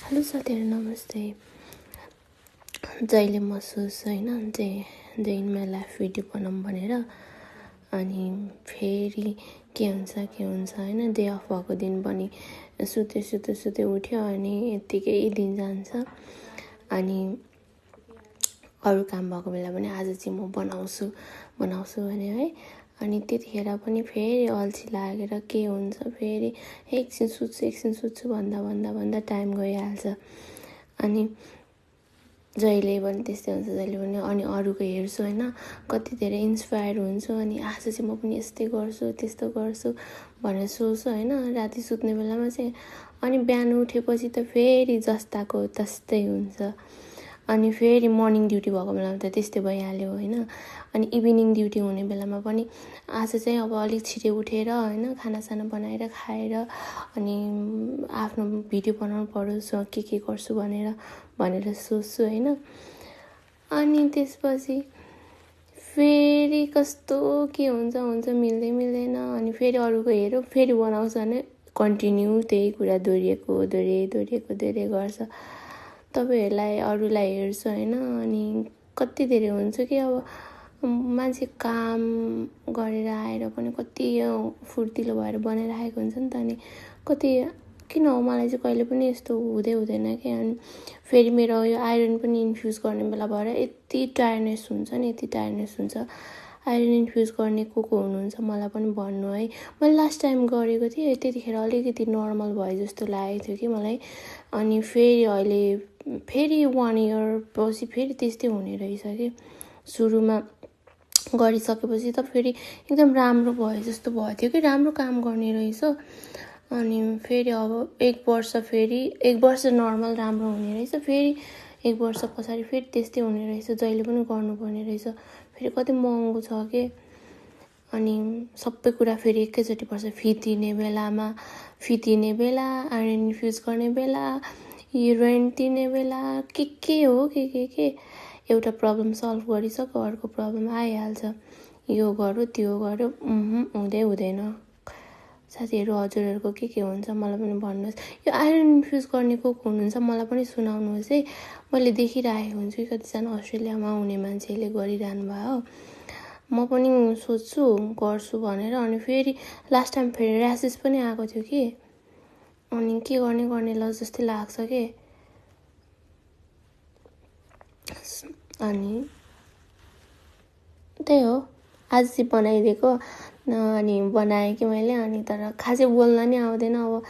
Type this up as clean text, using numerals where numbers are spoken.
Hello साथीहरू नमस्ते। जहिले महसुस होइन day in my life video बनाऊँ भनेर अनि फेरि के हुन्छ होइन डे अफ भएको दिन पनि सुते उठ्यो अनि यत्तिकै दिन जान्छ अनि अरू काम भएको बेला पनि आज चाहिँ म बनाउँछु भने है अनि त्यतिखेर पनि फेरि अल्छी लागेर के हुन्छ फेरि एकछिन सुत्छु भन्दा टाइम गइहाल्छ अनि जहिले पनि त्यस्तै हुन्छ जहिले पनि अनि अरूको हेर्छु होइन कति धेरै इन्स्पायर हुन्छु अनि आज चाहिँ म पनि यस्तै गर्छु त्यस्तो गर्छु भनेर सोच्छु होइन राति सुत्ने बेलामा चाहिँ अनि बिहान उठेपछि त फेरि जस्ताको तस्तै हुन्छ अनि फेरि मर्निङ ड्युटी भएको बेलामा त त्यस्तै भइहाल्यो होइन अनि इभिनिङ ड्युटी हुने बेलामा पनि आज चाहिँ अब अलिक छिटै उठेर होइन खानासाना बनाएर खाएर अनि आफ्नो भिडियो बनाउनु पर्यो के गर्छु भनेर सोच्छु होइन अनि त्यसपछि फेरि कस्तो के हुन्छ मिल्दैन अनि फेरि अरूको हेऱ्यो फेरि बनाउँछ भने कन्टिन्यू त्यही कुरा दोहोरिएको गर्छ। तपाईँहरूलाई अरूलाई हेर्छु होइन अनि कति धेरै हुन्छ कि अब मान्छे काम गरेर आएर पनि कति फुर्तिलो भएर बनाइरहेको हुन्छ नि त अनि कति किन हो मलाई चाहिँ कहिले पनि यस्तो हुँदैन कि अनि फेरि मेरो यो आइरन पनि इन्फ्युज गर्ने बेला भएर यति टायर्डनेस हुन्छ आइरन इन्फ्युज गर्ने को हुनुहुन्छ मलाई पनि भन्नु है। मैले लास्ट टाइम गरेको थिएँ त्यतिखेर अलिकति नर्मल भए जस्तो लागेको थियो कि मलाई अनि फेरि अहिले फेरि 1 इयर पछि फेरि त्यस्तै हुने रहेछ कि सुरुमा गरिसकेपछि त फेरि एकदम राम्रो भयो जस्तो भयो थियो कि राम्रो काम गर्ने रहेछ अनि फेरि अब 1 वर्ष नर्मल राम्रो हुने रहेछ फेरि 1 वर्ष पछाडि फेरि त्यस्तै हुने रहेछ जहिले पनि गर्नुपर्ने रहेछ फेरि कति महँगो छ के अनि सबै कुरा फेरि एकैचोटि पर्छ फितिने बेला आइरन इन्फ्युज गर्ने बेला रेन्ट तिर्ने बेला के हो के एउटा प्रब्लम सल्भ गरिसक्यो अर्को प्रब्लम आइहाल्छ यो गर्यो त्यो गर्यो हुँदैन। साथीहरू हजुरहरूको के हुन्छ मलाई पनि भन्नुहोस्। यो आइरन इन्फ्युज गर्ने को हुनुहुन्छ मलाई पनि सुनाउनुहोस् है। मैले देखिरहेको हुन्छु कतिजना अस्ट्रेलियामा हुने मान्छेले गरिरहनु भयो म पनि सोच्छु गर्छु भनेर अनि फेरि लास्ट टाइम फेरि र्यासेस पनि आएको थियो कि अनि के गर्ने ल जस्तै लाग्छ के अनि त्यही हो आज चाहिँ बनाइदिएको अनि बनाएँ कि मैले अनि तर खासै बोल्न नि आउँदैन अब